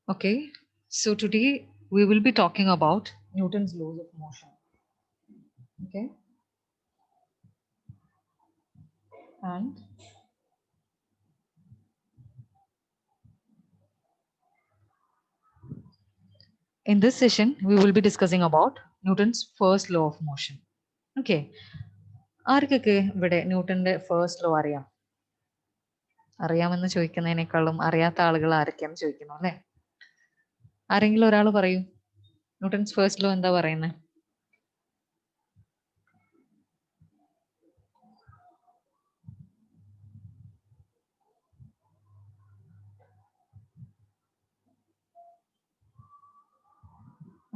Okay, so today we will be talking about Newton's laws of motion. Okay, and in this session we will be discussing about Newton's first law of motion. Okay, ആർക്കൊക്കെ ഇവിടെ ന്യൂട്ടന്റെ first law അറിയാം? അറിയാമെന്ന് ചോദിക്കുന്നതിനേക്കാളും അറിയാത്ത ആളുകൾ ആരൊക്കെയാന്ന് ചോദിക്കുന്നു അല്ലേ? ആരെങ്കിലും ഒരാൾ പറയൂ, ന്യൂട്ടൺസ് ഫസ്റ്റ് ലോ എന്താ പറയുന്നത്?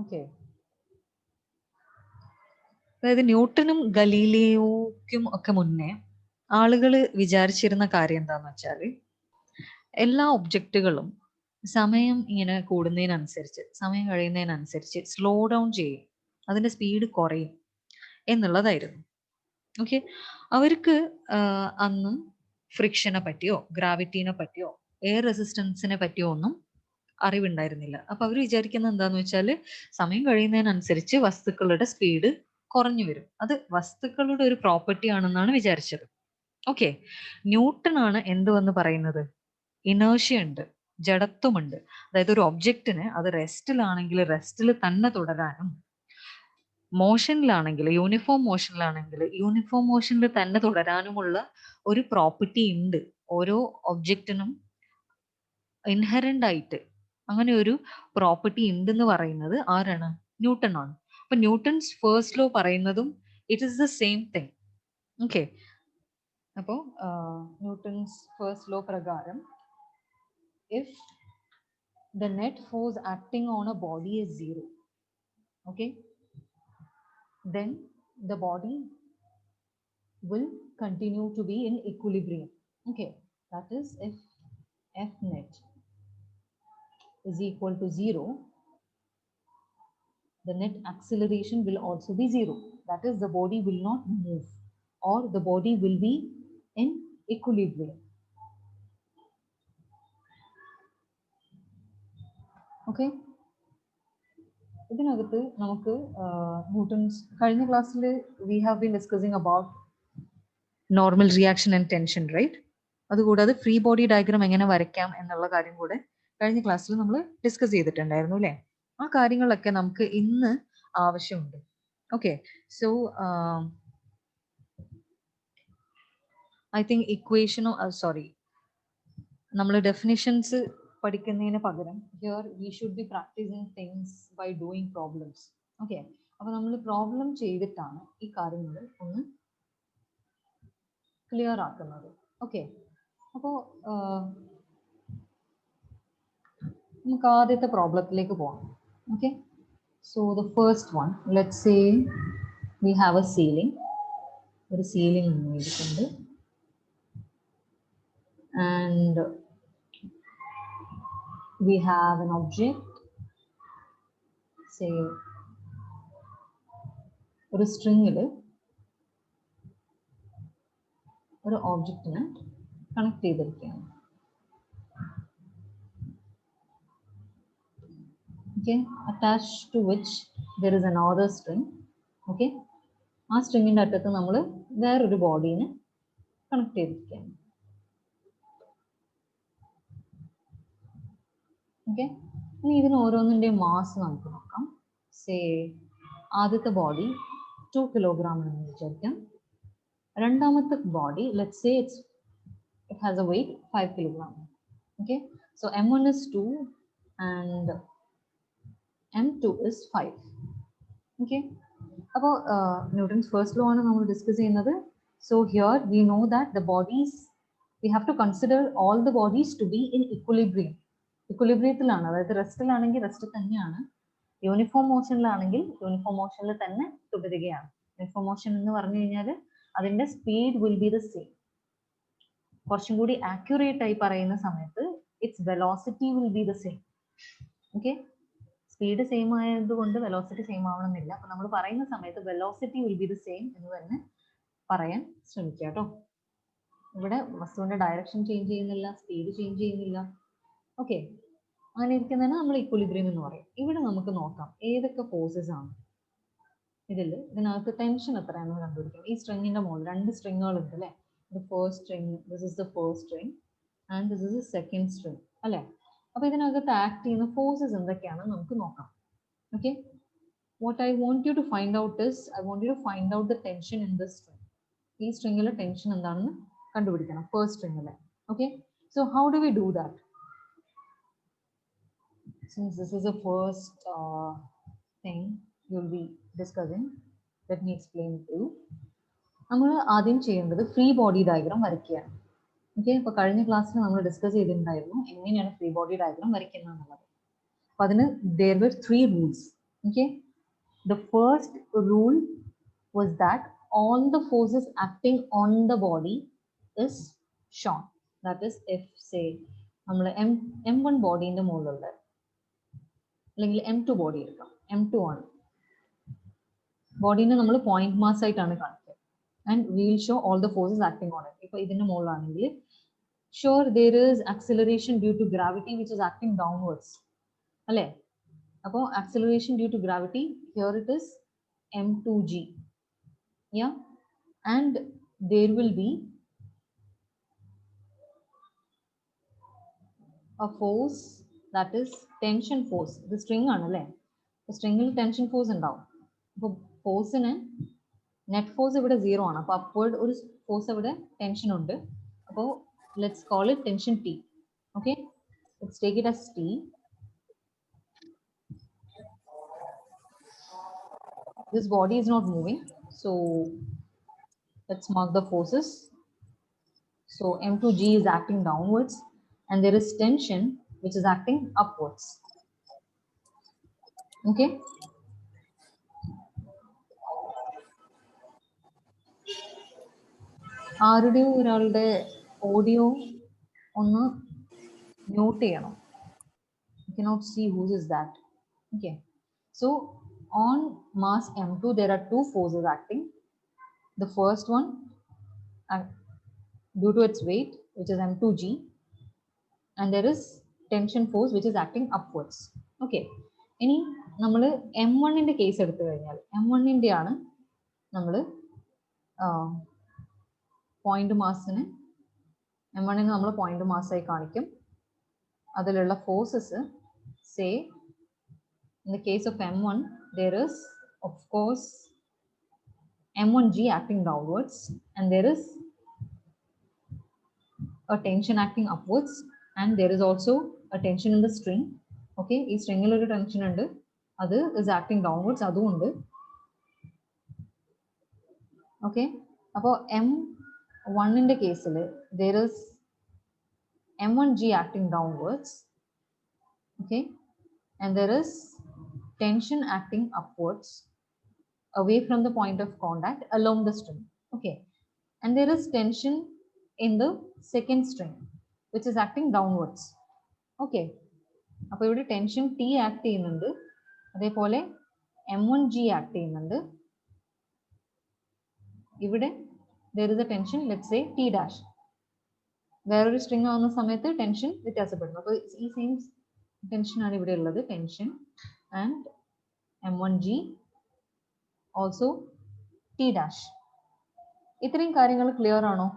ഓക്കെ, അതായത് ന്യൂട്ടനും ഗലീലിയോക്കും ഒക്കെ മുന്നേ ആളുകൾ വിചാരിച്ചിരുന്ന കാര്യം എന്താന്ന് വെച്ചാൽ എല്ലാ ഒബ്ജക്റ്റുകളും സമയം ഇങ്ങനെ കൂടുന്നതിനനുസരിച്ച്, സമയം കഴിയുന്നതിനനുസരിച്ച് സ്ലോ ഡൗൺ ചെയ്യും, അതിന്റെ സ്പീഡ് കുറയും എന്നുള്ളതായിരുന്നു. ഓക്കെ, അവർക്ക് അന്ന് ഫ്രിക്ഷനെ പറ്റിയോ ഗ്രാവിറ്റീനെ പറ്റിയോ എയർ റെസിസ്റ്റൻസിനെ പറ്റിയോ ഒന്നും അറിവുണ്ടായിരുന്നില്ല. അപ്പൊ അവർ വിചാരിക്കുന്നത് എന്താന്ന് വെച്ചാൽ സമയം കഴിയുന്നതിനനുസരിച്ച് വസ്തുക്കളുടെ സ്പീഡ് കുറഞ്ഞു വരും, അത് വസ്തുക്കളുടെ ഒരു പ്രോപ്പർട്ടി ആണെന്നാണ് വിചാരിച്ചത്. ഓക്കെ, ന്യൂട്ടൺ ആണ് എന്ത് വന്ന് പറയുന്നത്? ഇനേർഷ്യ ഉണ്ട്, ജഡത്വമുണ്ട്. അതായത് ഒരു ഒബ്ജക്റ്റിന് അത് റെസ്റ്റിലാണെങ്കിൽ റെസ്റ്റിൽ തന്നെ തുടരാനും, മോഷനിലാണെങ്കിൽ യൂണിഫോം മോഷനിലാണെങ്കിൽ യൂണിഫോം മോഷനിൽ തന്നെ തുടരാനുമുള്ള ഒരു പ്രോപ്പർട്ടി ഉണ്ട്. ഓരോ ഒബ്ജക്റ്റിനും ഇൻഹെറന്റ് ആയിട്ട് അങ്ങനെ ഒരു പ്രോപ്പർട്ടി ഉണ്ടെന്ന് പറയുന്നത് ആരാണ്? ന്യൂട്ടൺ ആണ്. അപ്പൊ ന്യൂട്ടൺസ് ഫസ്റ്റ് ലോ പറയുന്നതും it is the same thing. Okay, അപ്പോൾ ന്യൂട്ടൺസ് ഫസ്റ്റ് ലോ പ്രകാരം if the net force acting on a body is zero, okay, then the body will continue to be in equilibrium. Okay, that is if F net is equal to zero, the net acceleration will also be zero. That is, the body will not move, or the body will be in equilibrium. Okay, ഇതിനകത്ത് നമുക്ക് Newton's കഴിഞ്ഞ ക്ലാസ്സിൽ we have been discussing about normal reaction and tension, right? അതുകൂടാതെ free body diagram എങ്ങനെ വരയ്ക്കാം എന്നുള്ള കാര്യം കൂടെ കഴിഞ്ഞ ക്ലാസ്സിൽ നമ്മൾ ഡിസ്കസ് ചെയ്തിട്ടുണ്ടായിരുന്നു അല്ലേ? ആ കാര്യങ്ങളൊക്കെ നമുക്ക് ഇന്ന് ആവശ്യമുണ്ട്. ഓക്കെ, സോ ഐ തിങ്ക് ഇക്വേഷനോ സോറി, നമ്മൾ ഡെഫിനിഷൻസ് പഠിക്കുന്നതിന് പകരം here we should be practising things by doing problems. Okay, അപ്പോൾ നമ്മൾ പ്രോബ്ലം ചെയ്തിട്ടാണ് ഈ കാര്യങ്ങൾ ഒന്ന് ക്ലിയർ ആക്കുന്നത്. ഓക്കെ, അപ്പോൾ നമുക്ക് ആദ്യത്തെ പ്രോബ്ലത്തിലേക്ക് പോകാം. Okay, so the first one, let's say we have a ceiling. ഒരു സീലിംഗ് എടുക്കുന്നുണ്ട് and we have an object, say ഒരു സ്ട്രിങ്ങിൽ ഒരു ഓബ്ജക്റ്റിനെ കണക്ട് ചെയ്തിരിക്കുകയാണ്. Okay, attached to which there is another string. Okay, ആ സ്ട്രിങ്ങിന്റെ അറ്റത്ത് നമ്മൾ വേറൊരു ബോഡീനെ കണക്ട് ചെയ്തിരിക്കുകയാണ്. ഓക്കെ, ഇനി ഇതിന് ഓരോന്നിൻ്റെയും മാസ് നമുക്ക് നോക്കാം. സേ ആദ്യത്തെ ബോഡി 2 കിലോഗ്രാം എന്ന് വിചാരിക്കാം. രണ്ടാമത്തെ body let's say it has a weight 5 kilogram. Okay, so m1 is 2 and m2 is 5. Okay, അപ്പോൾ ന്യൂട്ടൺസ് ഫസ്റ്റ് ലോ ആണ് നമ്മൾ ഡിസ്കസ് ചെയ്യുന്നത്. So here we know that the bodies we have to consider all the bodies to be in equilibrium. ഇക്വലിബ്രിയത്തിലാണ്, അതായത് റെസ്റ്റിലാണെങ്കിൽ rest തന്നെയാണ്, uniform മോഷനിലാണെങ്കിൽ uniform മോഷനിൽ തന്നെ തുടരുകയാണ്. യൂണിഫോം മോഷൻ എന്ന് പറഞ്ഞു കഴിഞ്ഞാൽ അതിന്റെ speed will be the same. കുറച്ചും കൂടി ആക്യുറേറ്റ് ആയി പറയുന്ന സമയത്ത് it's velocity will be the same. Okay, speed same ആയതുകൊണ്ട് വെലോസിറ്റി സെയിം ആവണമെന്നില്ല. അപ്പൊ നമ്മൾ പറയുന്ന സമയത്ത് velocity will be the same എന്ന് തന്നെ പറയാൻ ശ്രമിക്കുക കേട്ടോ. ഇവിടെ വസ്തുവിന്റെ ഡയറക്ഷൻ ചേഞ്ച് ചെയ്യുന്നില്ല, സ്പീഡ് ചേഞ്ച് ചെയ്യുന്നില്ല. ഓക്കെ, അങ്ങനെ ഇരിക്കുന്നതിന് നമ്മൾ ഇക്വലിബ്രിയം എന്ന് പറയും. ഇവിടെ നമുക്ക് നോക്കാം ഏതൊക്കെ ഫോഴ്സസ് ആണ്. ഇതിനകത്ത് ടെൻഷൻ എത്രയാണെന്ന് കണ്ടുപിടിക്കാം. ഈ സ്ട്രിങ്ങിന്റെ മുകളിൽ 2 സ്ട്രിങ്ങുകൾ ഉണ്ട് അല്ലേ. First string, this is the first string and this is the second string അല്ലേ. അപ്പോൾ ഇതിനകത്ത് ആക്ട് ചെയ്യുന്ന ഫോഴ്സസ് എന്തൊക്കെയാണെന്ന് നമുക്ക് നോക്കാം. Okay, what I want you to find out is, I want you to find out the tension in this string. ഈ സ്ട്രിങ്ങിലെ tension എന്താണെന്ന് കണ്ടുപിടിക്കണം ഫസ്റ്റ് സ്ട്രിങ്ങിലെ. Okay, so how do we do that? Since this is the first thing you will be discussing, let me explain to you. നമ്മൾ ആദ്യം ചെയ്യേണ്ടത് free body diagram വരയ്ക്കുകയാണ്. Okay, അപ്പോൾ കഴിഞ്ഞ ക്ലാസ്സിൽ നമ്മൾ ഡിസ്കസ് ചെയ്തിട്ടുണ്ടായിരുന്നു എങ്ങനെയാണ് ഫ്രീ ബോഡി ഡയഗ്രാം വരയ്ക്കുന്നത് എന്നുള്ളത്. അപ്പോൾ അതിന് there were 3 rules. Okay, the first rule was that all the forces acting on the body is shown. That is, if say നമ്മൾ M1 ബോഡീൻ്റെ മുകളിലുള്ള അല്ലെങ്കിൽ M2 ബോഡി എടുക്കാം. M2 ആണ് ബോഡീനെ നമ്മൾ പോയിന്റ് മാസ് ആയിട്ടാണ് കാണിക്കുക. And we will show all the forces acting on it. ഇപ്പോൾ ഇതിന്റെ മുകളിലാണെങ്കിൽ sure there is acceleration due to gravity which is acting downwards അല്ലേ. അപ്പോൾ acceleration due to gravity, here it is m2g, yeah, and there will be a force that is tension force. ഇത് string ആണല്ലേ, സ്ട്രിങ്ങിൽ tension force ഉണ്ടാവും. അപ്പോൾ ഫോഴ്സിന് net force ഇവിടെ 0 ആണ്. അപ്പോൾ upward ഒരു ഫോഴ്സ് ഇവിടെ ടെൻഷൻ ഉണ്ട്. അപ്പോൾ let's call it tension T. Okay, let's take it as T. This body is not moving, so let's mark the forces. So M2G is acting downwards and there is tension which is acting upwards. Okay, ആരുടെയോ ഒരാളുടെ audio ഒന്ന് mute ചെയ്യണം. You cannot see whose is that. Okay, so on mass M2 there are 2 forces acting. The first one due to its weight, which is M2G, and there is tension force which is acting upwards. Okay, ഇനി നമ്മൾ M1ന്റെ case എടുത്തു കഴിഞ്ഞാൽ M1ന്റെ ആണ് നമ്മൾ point മാസിനെ M1നെ നമ്മൾ point മാസായി കാണിക്കും. അതിലുള്ള forces say in the case of M1 there is of course M1G acting downwards and there is a tension acting upwards and there is also a tension in the string. Okay, ഈ സ്ട്രിങ്ങിൽ ഒരു tension ഉണ്ട്, അത് is acting downwards, അതും ഉണ്ട്. Okay, അപ്പോൾ M1ന്റെ കേസിൽ there is M1G acting downwards, okay, and there is tension acting upwards away from the point of contact along the string. Okay, and there is tension in the second string which is acting downwards. Okay, അപ്പോൾ ഇവിടെ tension T act ചെയ്യുന്നുണ്ട്, അതേപോലെ M1G act ചെയ്യുന്നുണ്ട്. ഇവിടെ there is a tension, let's say T dash. വേറൊരു string ആവുന്ന സമയത്ത് tension വ്യത്യാസപ്പെടുന്നു. അപ്പോൾ ഈ സെയിം ടെൻഷൻ ആണ് ഇവിടെ ഉള്ളത്, tension and M1G also T dash. ഇത്രയും കാര്യങ്ങൾ ക്ലിയർ ആണോ?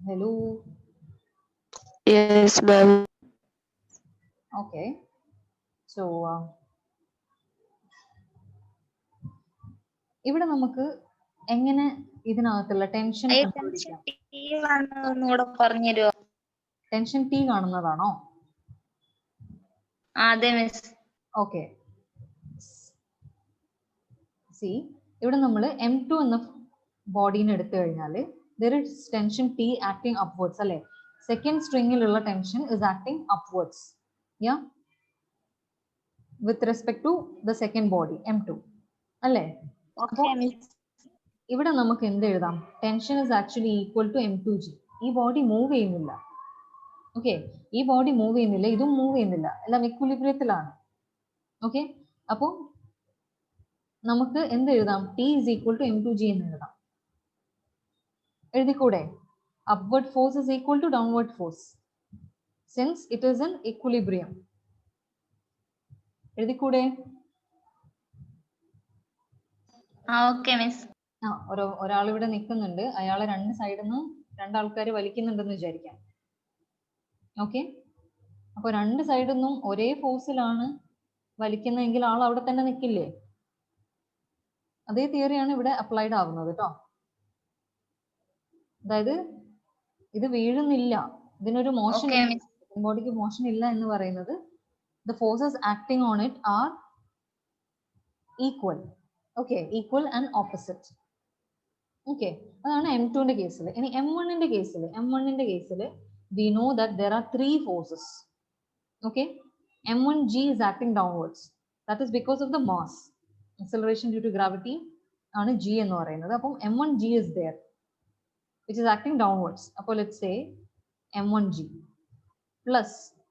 Hello. Yes, ma'am. Okay, so ഇവിടെ നമുക്ക് എങ്ങനെ ഇതിനകത്തുള്ള ടെൻഷൻ കണ്ടുപിടിക്കാം? Tension T കാണുന്നതാണോ? അതെ മിസ്. ഓക്കെ, സി ഇവിടെ നമ്മൾ M2 എന്ന ബോഡീനെ എടുത്തു കഴിഞ്ഞാൽ there is tension T acting upwards അല്ലേ. സെക്കൻഡ് സ്ട്രിങ്ങിലുള്ള tension is acting upwards, yeah, with respect to the second body M2 അല്ലേ. ഇവിടെ നമുക്ക് എന്ത് എഴുതാം? Tension is actually equal to M2G. ഈ ബോഡി മൂവ് ചെയ്യുന്നില്ല. ഓക്കെ, ഈ ബോഡി മൂവ് ചെയ്യുന്നില്ല, ഇതും മൂവ് ചെയ്യുന്നില്ല, എല്ലാം ഇക്വിലിബ്രിയത്തിലാണ്. ഓക്കെ, അപ്പോൾ നമുക്ക് എന്ത് എഴുതാം? T is equal to m2g എന്ന് എഴുതാം. എഴുതിക്കൂടെ? Upward force is equal to downward force since it is in equilibrium. എഴുതിക്കൂടെ? Okay miss. ഒരാൾ ഇവിടെ നിൽക്കുന്നുണ്ട്, അയാളെ രണ്ട് സൈഡിൽ നിന്ന് രണ്ടാൾക്കാർ വലിക്കുന്നുണ്ടെന്ന് വിചാരിക്കാം. ഓക്കെ, അപ്പൊ രണ്ട് സൈഡിൽ നിന്നും ഒരേ ഫോഴ്സിലാണ് വലിക്കുന്നതെങ്കിൽ ആൾ അവിടെ തന്നെ നിൽക്കില്ലേ? അതേ തിയറിയാണ് ഇവിടെ അപ്ലൈഡ് ആവുന്നത് കേട്ടോ. അതായത് ഇത് വീഴുന്നില്ല, ഇതിനൊരു മോഷൻ, ബോഡിക്ക് മോഷൻ ഇല്ല എന്ന് പറയുന്നത് the forces acting on it are equal. Okay, equal and opposite. Okay, അതാണ് M2 ന്റെ കേസിൽ. ഇനി M1 ന്റെ കേസിൽ we know that there are three forces. Okay, M1g is acting downwards. That is because of the mass, acceleration due to gravity ആണ് g എന്ന് പറയുന്നത്. അപ്പം M1g is there which is acting downwards. അപ്പോൾ let's say M1g plus,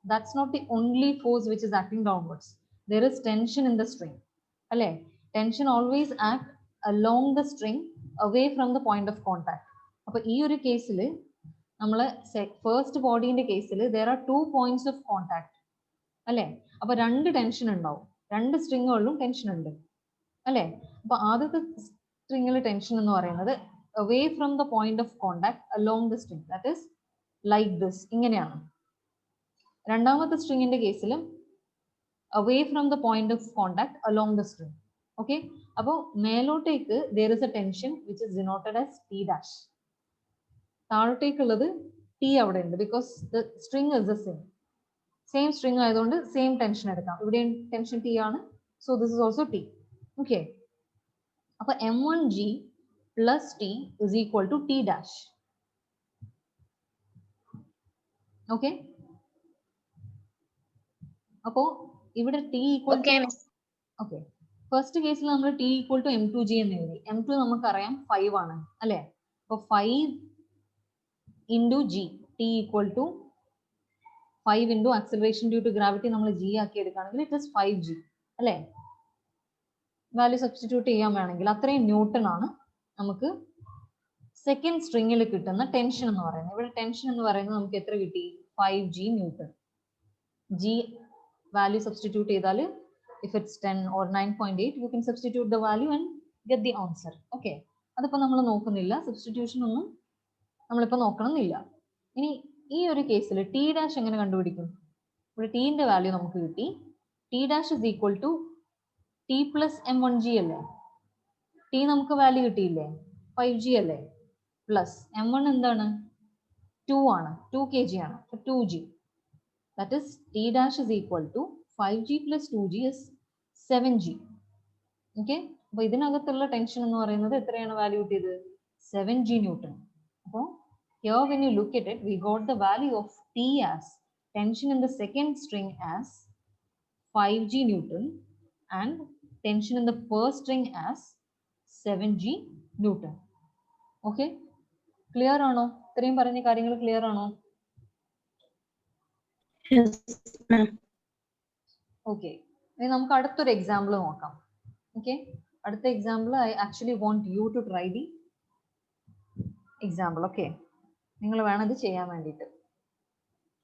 that's not the only force which is acting downwards. There is tension in the string. Alle, tension always act along the string away from the point of contact. അപ്പോൾ ഈ ഒരു കേസിൽ നമ്മൾ first ബോഡീന്റെ കേസിൽ there are 2 points of contact. അല്ലേ? അപ്പോൾ രണ്ട് tension ഉണ്ടാവും, രണ്ട് സ്ട്രിങ്ങുകളിലും ടെൻഷൻ ഉണ്ട് അല്ലേ? അപ്പൊ ആദ്യത്തെ സ്ട്രിങ്ങിൽ ടെൻഷൻ എന്ന് പറയുന്നത് away from the point of contact along the string, that is like this, ഇങ്ങനെയാണ്. രണ്ടാമത്തെ സ്ട്രിങ്ങിന്റെ കേസിൽ away from the point of contact along the string. Okay, അപ്പോൾ മേലോട്ടേക്ക് there is a tension which is denoted as T dash. താഴോട്ടേക്കുള്ളത് T അവിടെ ഉണ്ട് because the string is the same string ആയതുകൊണ്ട് same tension എടുക്കാം. ഇവിടെ tension T ആണ്, so this is also T. Okay, അപ്പൊ M1g plus T is equal to T dash. Okay, അപ്പോ ഇവിടെ T equal to, okay, first കേസിൽ നമ്മൾ T equal to M2g എന്ന് എഴുതി. M2 നമുക്കറിയാം 5 ആണ് അല്ലേ? അപ്പൊ 5 into g, T equal to 5 into acceleration due to gravity നമ്മൾ g ആക്കി എടുക്കുകയാണെങ്കിൽ it is 5g അല്ലേ? വാല്യൂ സബ്സ്റ്റിറ്റ്യൂട്ട് ചെയ്യാൻ വേണമെങ്കിൽ അത്രയും ന്യൂട്ടൺ ആണ് നമുക്ക് സെക്കൻഡ് സ്ട്രിങ്ങിൽ കിട്ടുന്ന ടെൻഷൻ എന്ന് പറയുന്നത്. ഇവിടെ ടെൻഷൻ എന്ന് പറയുന്നത് നമുക്ക് എത്ര കിട്ടി? 5g newton. g value substitute ചെയ്താൽ if it's 10 or 9.8 you can substitute the value and get the answer. Okay, അതിപ്പോൾ നമ്മൾ നോക്കുന്നില്ല, സബ്സ്റ്റിറ്റ്യൂഷൻ ഒന്നും നമ്മളിപ്പോൾ നോക്കണമെന്നില്ല. ഇനി ഈ ഒരു കേസിൽ T dash എങ്ങനെ കണ്ടുപിടിക്കും? ഇവിടെ T ന്റെ വാല്യൂ നമുക്ക് കിട്ടി. T dash is equal to T plus M1g അല്ലേ? T നമുക്ക് വാല്യൂ കിട്ടിയില്ലേ? 5g അല്ലേ? പ്ലസ് M1 എന്താണ്? 2 ആണ്, 2 kg ആണ്, 2g. That is T dash is equal to 5g plus 2g is 7g. Okay, അപ്പോൾ ഇതിനകത്തുള്ള ടെൻഷൻ എന്ന് പറയുന്നത് എത്രയാണ് വാല്യൂ കിട്ടിയത്? 7g newton. അപ്പോൾ here when you look at it, we got the value of T as tension in the second string as 5g Newton and tension in the first string as 7g Newton. Okay, clear ആണോ? ഇത്രയും പറഞ്ഞ കാര്യങ്ങൾ clear ആണോ? Okay, ഇനി നമുക്ക് അടുത്തൊരു example നോക്കാം. Okay, അടുത്ത example I actually want you to try the example. Okay, നിങ്ങൾ വേണം ഇത് ചെയ്യാൻ വേണ്ടിയിട്ട്.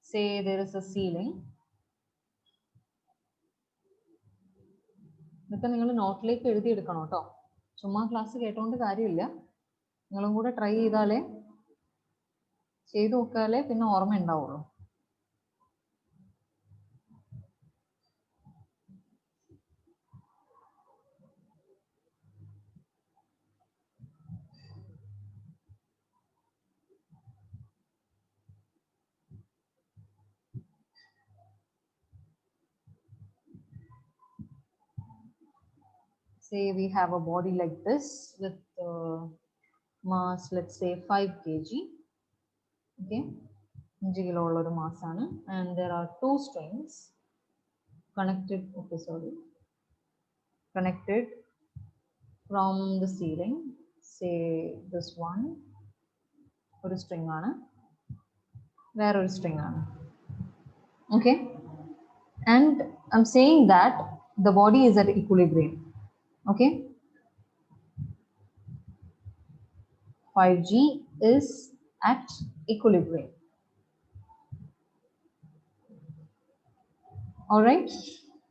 Say there is a ceiling. ഇതൊക്കെ നിങ്ങൾ നോട്ടിലേക്ക് എഴുതിയെടുക്കണം കേട്ടോ, ചുമ്മാ ക്ലാസ് കേട്ടോണ്ട് കാര്യമില്ല. നിങ്ങളും കൂടെ ട്രൈ ചെയ്താലേ, ചെയ്തു നോക്കാലേ പിന്നെ ഓർമ്മ ഉണ്ടാവുള്ളൂ. Say we have a body like this with mass, let's say 5 kg. Okay, 5 kilo ഉള്ള ഒരു mass ആണ്, and there are 2 strings connected. Okay, sorry, connected from the ceiling. Say this one ഒരു string ആണ്, വേറൊരു string ആണ്. Okay, and I'm saying that the body is at equilibrium. Okay, 5G is at equilibrium. All right.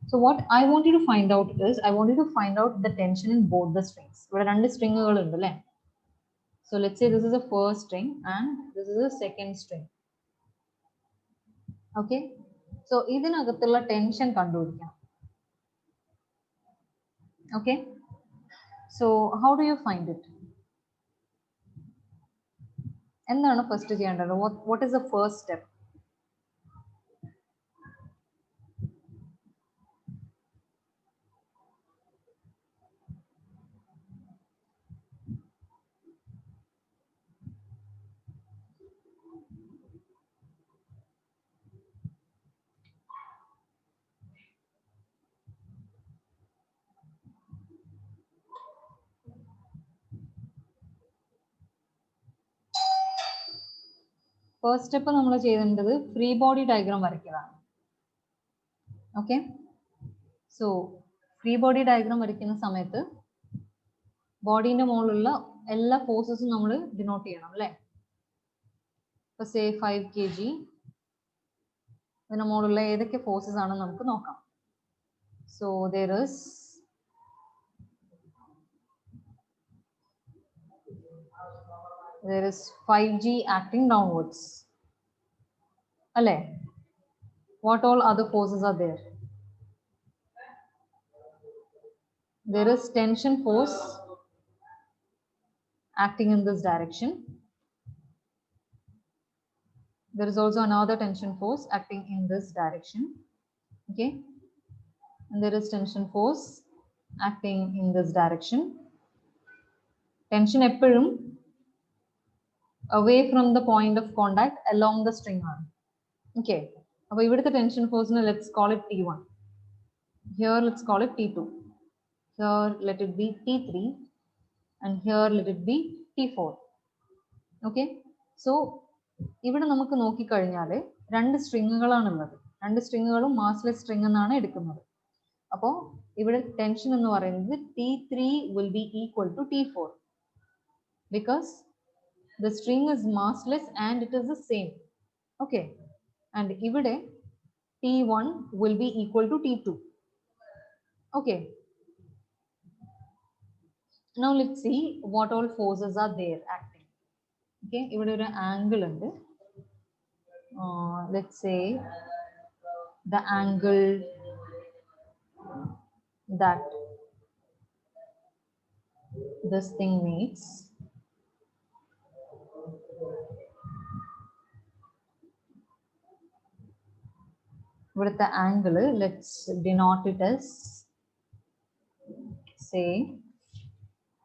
So what I want you to find out is, I want you to find out the tension in both the strings. Where two strings are. So let's say this is a first string and this is a second string. Okay. So ഇതിനകത്തുള്ള tension കണ്ടുപിടിക്കണം. Okay. So how do you find it? എന്താണ് first ചെയ്യേണ്ടത്? What is the first step? First step നമ്മൾ ചെയ്യേണ്ടത് free body diagram വരയ്ക്കലാണ്. Okay. So free body diagram വരയ്ക്കുന്ന സമയത്ത് ബോഡീന്റെ മുകളിലുള്ള എല്ലാ ഫോഴ്സസും നമ്മൾ ഡിനോട്ട് ചെയ്യണം അല്ലേ? ഇപ്പൊ സേ 5 kg ഇതിന്റെ മുകളിലുള്ള ഏതൊക്കെ ഫോഴ്സസ് ആണെന്ന് നമുക്ക് നോക്കാം. So there is 5G acting downwards. Alle? What all other forces are there? There is tension force acting in this direction. There is also another tension force acting in this direction. Okay. And there is tension force acting in this direction. Tension eppozhum away from the point of contact along the string arm. Okay. Now, ividuthe tension force na let's call it T1. Here let's call it T2. Here let it be T3 and here let it be T4. Okay. So ഇവിടെ നമുക്ക് നോക്കിക്കഴിഞ്ഞാൽ രണ്ട് സ്ട്രിങ്ങുകളാണുള്ളത്. രണ്ട് സ്ട്രിങ്ങുകളും massless string എന്നാണ് എടുക്കുന്നത്. അപ്പോൾ ഇവിടെ tension എന്ന് പറയുന്നത് T3 will be equal to T4 because the string is massless and it is the same. Okay. And ഇവിടെ T1 will be equal to T2. Okay. Now let's see what all forces are there acting. Okay, ഇവിടെ ഒരു angle ഉണ്ട്. Let's say the angle that this thing makes with the angle, let's denote it as say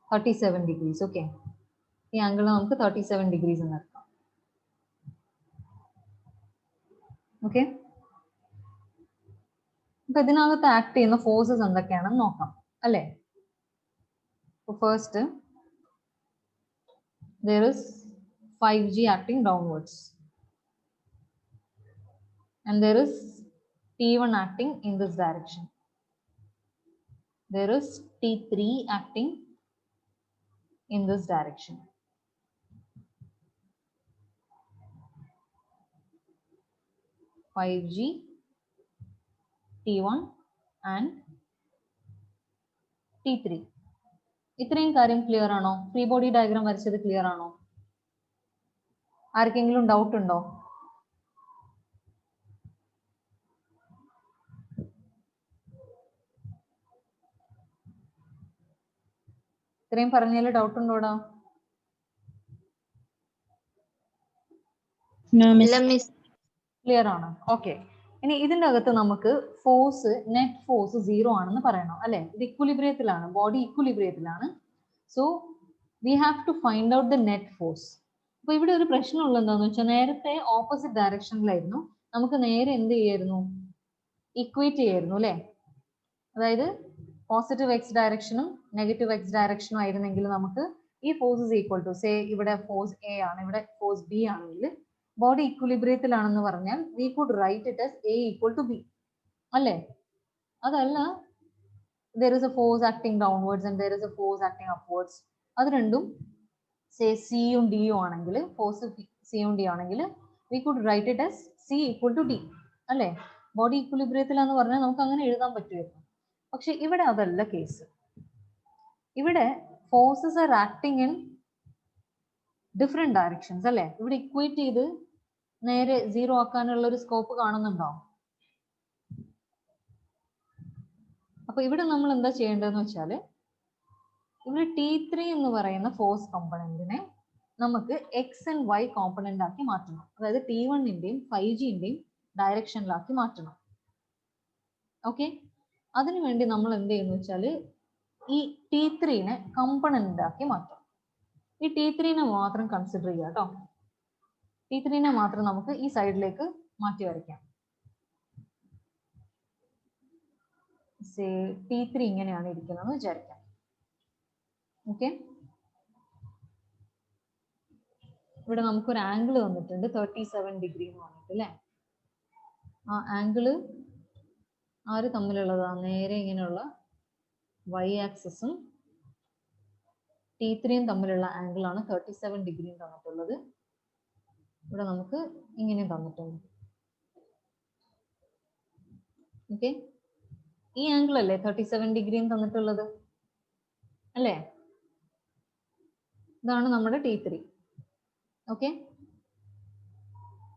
37 degrees. Okay. ഈ angle നമുക്ക് 37 degrees എന്ന് എടുക്കാം. Okay. അപ്പൊ ഇതിനകത്ത് act ചെയ്യുന്ന ഫോഴ്സസ് എന്തൊക്കെയാണെന്ന് നോക്കാം അല്ലേ? First there is 5G acting downwards and there is T1 acting in this direction. There is T3 acting in this direction. 5G, T1 and T3. ഇത്രയും കാര്യം ക്ലിയർ ആണോ? ഫ്രീ ബോഡി ഡയഗ്രാം വരച്ചത് clear ആണോ? ആർക്കെങ്കിലും doubt ഉണ്ടോ? ഇത്രയും പറഞ്ഞാൽ doubt ഉണ്ടോടാ? ക്ലിയർ ആണ്. ഓക്കെ. ഇനി ഇതിൻ്റെ അകത്ത് നമുക്ക് ഫോഴ്സ് നെറ്റ് ഫോഴ്സ് 0 ആണെന്ന് പറയണം അല്ലെ? ഇത് ഇക്വിലിബ്രിയത്തിലാണ്, ബോഡി ഇക്വിലിബ്രിയത്തിലാണ്. So we have to find out the net force. അപ്പൊ ഇവിടെ ഒരു പ്രശ്നമുള്ളത് എന്താണെന്ന് വെച്ചാൽ നേരത്തെ ഓപ്പോസിറ്റ് ഡയറക്ഷനിലായിരുന്നു, നമുക്ക് നേരെ എന്ത് ചെയ്യായിരുന്നു? ഇക്വേറ്റ് ചെയ്യായിരുന്നു അല്ലെ? അതായത് പോസിറ്റീവ് എക്സ് ഡയറക്ഷനും നെഗറ്റീവ് എക്സ് ഡയറക്ഷനും ആയിരുന്നെങ്കിൽ നമുക്ക് ഈ force is equal to say ഇവിടെ ഫോഴ്സ് എ ആണ്, ഇവിടെ ഫോഴ്സ് ബി ആണെങ്കിൽ ബോഡി ഇക്വിലിബ്രിയത്തിലാണെന്ന് പറഞ്ഞാൽ we could write it as A equal to B അല്ലേ? അതല്ല there is a force acting downwards and there is a force acting upwards. അത് രണ്ടും സേ സിയും ഡിയും ആണെങ്കിൽ, ഫോഴ്സ് സിയും ഡി ആണെങ്കിൽ we could write it as C equal to D അല്ലേ? ബോഡി ഇക്വിലിബ്രിയത്തിലാന്ന് പറഞ്ഞാൽ നമുക്ക് അങ്ങനെ എഴുതാൻ പറ്റുമായിരുന്നു. പക്ഷെ ഇവിടെ അതല്ല കേസ്. ഇവിടെ forces are acting in different directions അല്ലേ? ഇവിടെ ഇക്വേറ്റ് ചെയ്ത് നേരെ സീറോ ആക്കാനുള്ള ഒരു സ്കോപ്പ് കാണുന്നുണ്ടോ? അപ്പൊ ഇവിടെ നമ്മൾ എന്താ ചെയ്യേണ്ടതെന്ന് വെച്ചാൽ, ഇവിടെ T3 എന്ന് പറയുന്ന ഫോഴ്സ് കോമ്പണന്റിനെ നമുക്ക് എക്സ് ആൻഡ് വൈ കോമ്പണന്റ് ആക്കി മാറ്റണം. അതായത് T1ന്റെയും 5Gന്റെയും ഡയറക്ഷനിലാക്കി മാറ്റണം. ഓക്കെ, അതിനുവേണ്ടി നമ്മൾ എന്ത് ചെയ്യുന്നു വെച്ചാൽ ഈ T3നെ കമ്പണന്റ് ആക്കി മാറ്റാം. ഈ T3നെ മാത്രം കൺസിഡർ ചെയ്യാം കേട്ടോ. T3നെ മാത്രം നമുക്ക് ഈ സൈഡിലേക്ക് മാറ്റി വരയ്ക്കാം. T3 ഇങ്ങനെയാണ് ഇരിക്കുന്നതെന്ന് വിചാരിക്കാം. ഓക്കെ, ഇവിടെ നമുക്കൊരു ആംഗിൾ വന്നിട്ടുണ്ട് 37 ഡിഗ്രി എന്ന് പറഞ്ഞിട്ട് അല്ലേ? ആ ആംഗിള് ആര് തമ്മിലുള്ളതാ? നേരെ ഇങ്ങനെയുള്ള വൈ ആക്സിസും T3യും തമ്മിലുള്ള ആംഗിൾ ആണ് 37 ഡിഗ്രി തന്നിട്ടുള്ളത്. ഇവിടെ നമുക്ക് ഇങ്ങനെ തന്നിട്ടുണ്ട്. ഓക്കെ, ഈ ആംഗിൾ അല്ലേ 37 ഡിഗ്രിയും തന്നിട്ടുള്ളത് അല്ലേ? ഇതാണ് നമ്മുടെ T3. ഓക്കെ,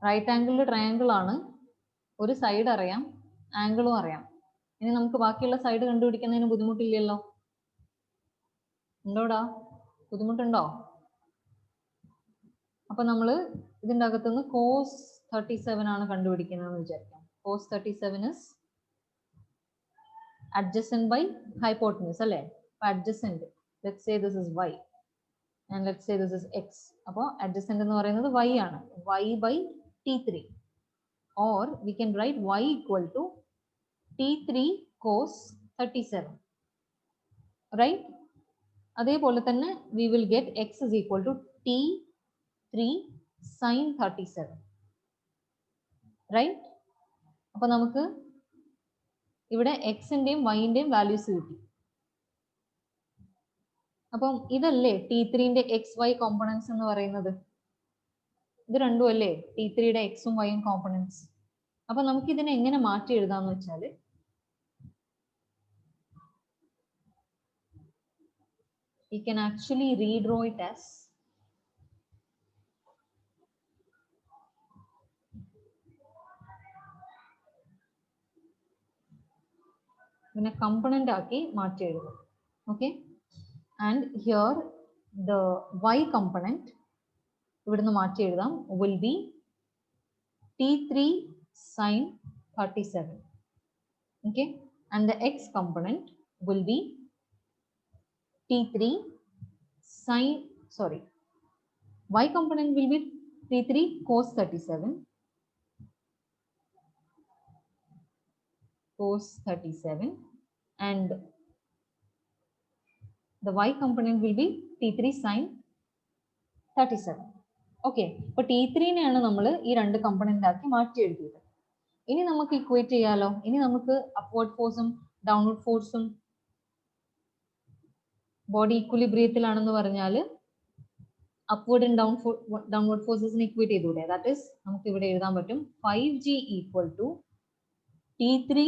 റൈറ്റ് ആംഗിളിൽ ട്രയാംഗിൾ ആണ്. ഒരു സൈഡ് അറിയാം, ആംഗിളും അറിയാം. ഇനി നമുക്ക് ബാക്കിയുള്ള സൈഡ് കണ്ടുപിടിക്കുന്നതിന് ബുദ്ധിമുട്ടില്ലല്ലോ? ഉണ്ടോടാ? ബുദ്ധിമുട്ടുണ്ടോ? അപ്പൊ നമ്മൾ ഇതിന്റെ അകത്തുനിന്ന് കോസ് 37 ആണ് കണ്ടുപിടിക്കുന്നതെന്ന് വിചാരിക്കാം. Cause 37 is adjacent by hypotenuse അല്ലേ? അപ്പൊ adjacent, let's say this is y and let's say this is x. അപ്പോൾ adjacent എന്ന് പറയുന്നത് y ആണ്. y by T3, or we can write y equal to T3 cos 37, right? അതേപോലെ തന്നെ we will get x is equal to T3 sin 37, right? അപ്പൊ നമുക്ക് ഇവിടെ എക്സിന്റെയും വൈന്റെയും values കിട്ടി. അപ്പം ഇതല്ലേ T3ന്റെ എക്സ് വൈ കോമ്പണൻസ് എന്ന് പറയുന്നത്? ഇത് രണ്ടും അല്ലേ T3യുടെ എക്സും വൈയും കോമ്പണൻസ്? അപ്പൊ നമുക്ക് ഇതിനെ എങ്ങനെ മാറ്റി എഴുതാന്ന് വെച്ചാൽ, we can actually redraw it as ഇതിനെ കമ്പണന്റ് ആക്കി മാറ്റി എഴുതും. Okay, and here the y component ഇവിടുന്ന് മാറ്റി എഴുതാം, will be T3 sin 37. Okay, and the x component will be T3 sin, sorry, y component will be T3 cos 37, cos 37, and the y component will be T3 sin 37. Okay, അപ്പൊ T3നെയാണ് നമ്മൾ ഈ രണ്ട് component ആക്കി മാറ്റി എഴുതിയത്. ഇനി നമുക്ക് equate ചെയ്യാലോ. ഇനി നമുക്ക് അപ്വേർഡ് ഫോഴ്സും ഡൗൺവേർഡ് ഫോഴ്സും ബോഡി ഇക്വിലിബ്രിയത്തിലാണെന്ന് പറഞ്ഞാൽ അപ്വേർഡ് ആൻഡ് ഡൗൺവേർഡ് ഫോഴ്സസിനെ ഇക്വേറ്റ് ചെയ്തൂടെ? ദാറ്റ് ഈസ് നമുക്ക് ഇവിടെ എഴുതാൻ പറ്റും 5G equal to T3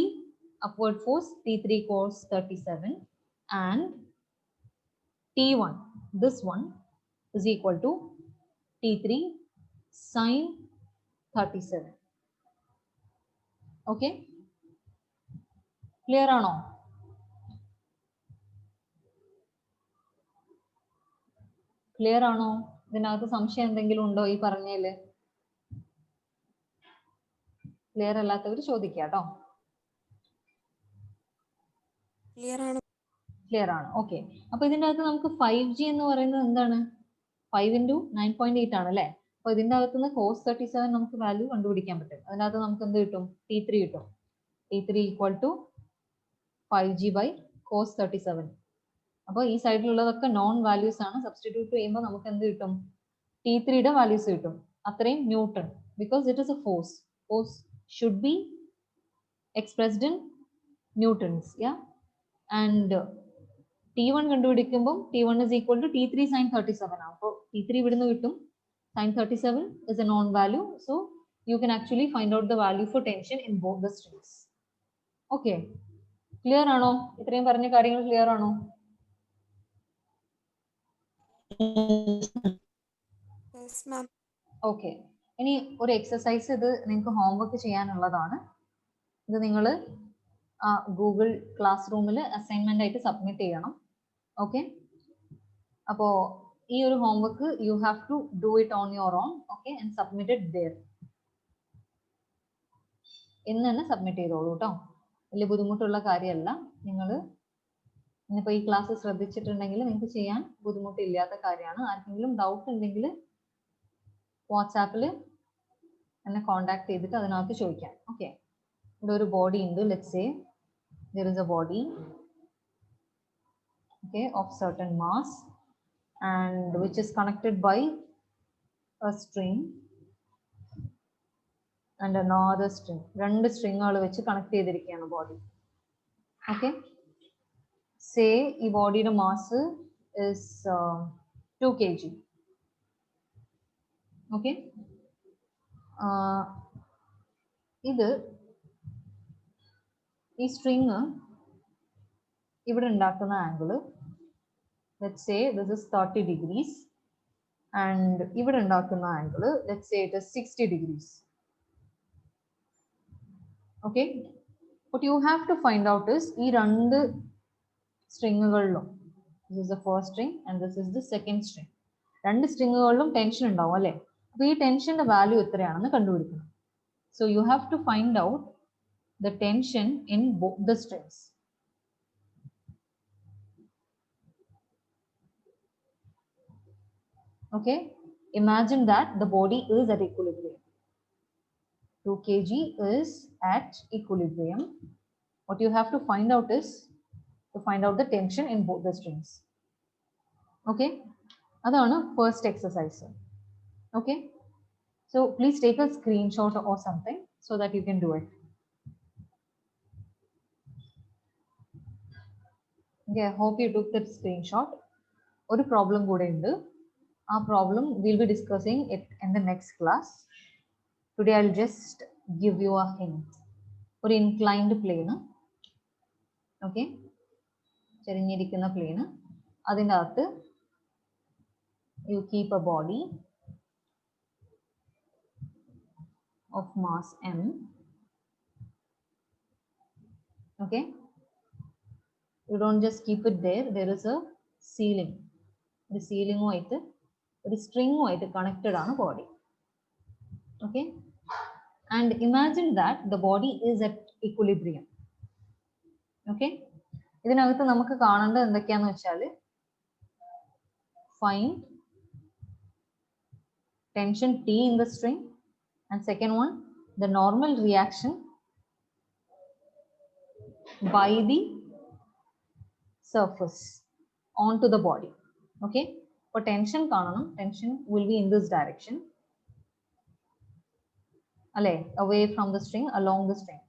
upward force T3 cos 37 and T1, this one is equal to T3 sin 37. Okay, clear ആണോ? ക്ലിയർ ആണോ? ഇതിനകത്ത് സംശയം എന്തെങ്കിലും ഉണ്ടോ ഈ പറഞ്ഞതില്? ക്ലിയർ അല്ലാത്തവർ ചോദിക്കുക കേട്ടോ. ക്ലിയർ ആണ്. ഓക്കെ, അപ്പൊ ഇതിന്റെ അകത്ത് നമുക്ക് 5G എന്ന് പറയുന്നത് എന്താണ്? 5 into 9.8 ആണ് അല്ലേ? അപ്പൊ ഇതിന്റെ അകത്തുനിന്ന് cos 37 നമുക്ക് വാല്യൂ കണ്ടുപിടിക്കാൻ പറ്റും. അതിനകത്ത് നമുക്ക് എന്ത് കിട്ടും? T3 കിട്ടും. T3 equal to 5G by cos 37. അപ്പോൾ ഈ സൈഡിലുള്ളതൊക്കെ നോൺ വാല്യൂസ് ആണ്. സബ്സ്റ്റിറ്റ്യൂട്ട് ചെയ്യുമ്പോൾ നമുക്ക് എന്ത് കിട്ടും? T3യുടെ വാല്യൂസ് കിട്ടും. അത്രയും newton, because it is A force. Force should be expressed in Newton's. Yeah, and T1 കണ്ടുപിടിക്കുമ്പോൾ T1 is equal to T3 sin 37 ആണ്. അപ്പോൾ T3 ഇവിടുന്ന് കിട്ടും. Sin 37 is a known value. So you can actually find out the value for tension in both the strings. Okay. Clear ആണോ? ഇത്രയും പറഞ്ഞ കാര്യങ്ങൾ clear ആണോ? Yes, ma'am. Okay. ഇനി ഒരു എക്സസൈസ് ഇത് നിങ്ങൾക്ക് ഹോംവർക്ക് ചെയ്യാനുള്ളതാണ്. ഇത് നിങ്ങൾ ഗൂഗിൾ ക്ലാസ് റൂമിൽ അസൈൻമെന്റ് ആയിട്ട് സബ്മിറ്റ് ചെയ്യണം. ഓക്കെ. അപ്പോൾ ഈ ഒരു homework you have to do it on your own. Okay, and submit it there. ഇന്ന് തന്നെ സബ്മിറ്റ് ചെയ്തോളൂ കേട്ടോ. വലിയ ബുദ്ധിമുട്ടുള്ള കാര്യമല്ല. നിങ്ങൾ ഇന്നിപ്പോൾ ഈ ക്ലാസ് ശ്രദ്ധിച്ചിട്ടുണ്ടെങ്കിൽ നിങ്ങൾക്ക് ചെയ്യാൻ ബുദ്ധിമുട്ടില്ലാത്ത കാര്യമാണ്. ആർക്കെങ്കിലും ഡൗട്ട് ഉണ്ടെങ്കിൽ വാട്സാപ്പിൽ എന്നെ കോണ്ടാക്ട് ചെയ്തിട്ട് അതിനകത്ത് ചോദിക്കാം. ഓക്കെ. ഇവിടെ ഒരു ബോഡി ഉണ്ട്. Let's say there is a body, okay, of certain mass and which is connected by a string and another string. രണ്ട് സ്ട്രിങ്ങുകൾ വെച്ച് കണക്ട് ചെയ്തിരിക്കുകയാണ് ബോഡി. ഓക്കെ. സേ ഈ ബോഡിയുടെ മാസ് is 2 kg. ഓക്കെ. ഇത് ഈ സ്ട്രിങ് ഇവിടെ ഉണ്ടാക്കുന്ന angle, let's say this is 30 degrees and ഇവിടെ ഉണ്ടാക്കുന്ന angle let's say it is 60 degrees. Okay. what you have to find out is ഈ രണ്ട് സ്ട്രിങ്ങുകളിലും, this is the first string and this is the second string, രണ്ട് സ്ട്രിങ്ങുകളിലും tension ഉണ്ടാവും അല്ലേ? അപ്പോൾ ഈ ടെൻഷന്റെ value എത്രയാണെന്ന് കണ്ടുപിടിക്കണം. so you have to find out the tension in both the strings. Okay, imagine that the body is at equilibrium. 2 kg is at equilibrium. What you have to find out is to find out the tension in both the strings. Okay, adana first exercise. Okay, so please take a screenshot or something so that you can do it. Okay, I hope you took that screenshot. ഒരു problem കൂടെ ഉണ്ട്. ആ problem we'll be discussing it in the next class. Today I'll just give you a hint. ഒരു inclined plane, okay, ചെരിഞ്ഞിരിക്കുന്ന plane, അതിൻ്റെ അകത്ത് you keep a body of mass m. Okay, you don't just keep it there. There is a ceiling. The ceiling ആയിട്ട് ഒരു string ആയിട്ട് connected ആണ് body. Okay. And imagine that the body is at equilibrium. Okay. ഇതിനകത്ത് നമുക്ക് കാണേണ്ടത് എന്തൊക്കെയാന്ന് വെച്ചാൽ find tension T in the string and second one the normal reaction by the surface onto the body. Okay, for tension കാണണം. tension will be in this direction, അല്ലേ? away from the string, along the string,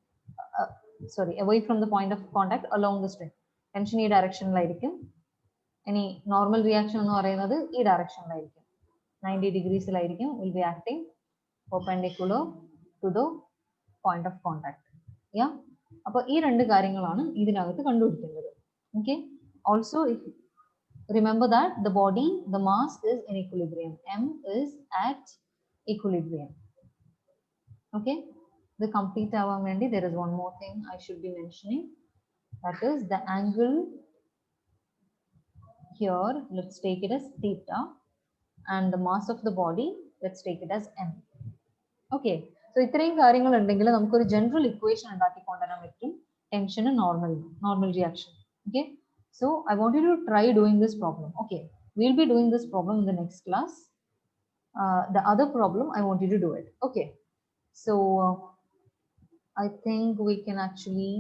sorry, away from the point of contact, along the string. tension ഈ ഡയറക്ഷനിലായിരിക്കും. ഇനി normal reaction എന്ന് പറയുന്നത് ഈ ഡയറക്ഷനിലായിരിക്കും, 90 ഡിഗ്രീസിലായിരിക്കും. will be acting perpendicular to the point of contact. yeah, അപ്പോൾ ഈ രണ്ട് കാര്യങ്ങളാണ് ഇതിനകത്ത് കണ്ടുപിടിക്കേണ്ടത്. okay, also if remember that the body, the mass is in equilibrium. M is at equilibrium. Okay, the complete avan vendi there is one more thing I should be mentioning, that is the angle here, let's take it as theta, and the mass of the body, let's take it as m. Okay, so ഇത്രയും കാര്യങ്ങൾ ഉണ്ടെങ്കിൽ നമുക്ക് ഒരു general equation ഉണ്ടാക്കി കൊണ്ടുവരാൻ പറ്റും ടെൻഷന് normal reaction. okay, so I want you to try doing this problem. Okay, we'll be doing this problem in the next class. The other problem I want you to do it. Okay, so I think we can actually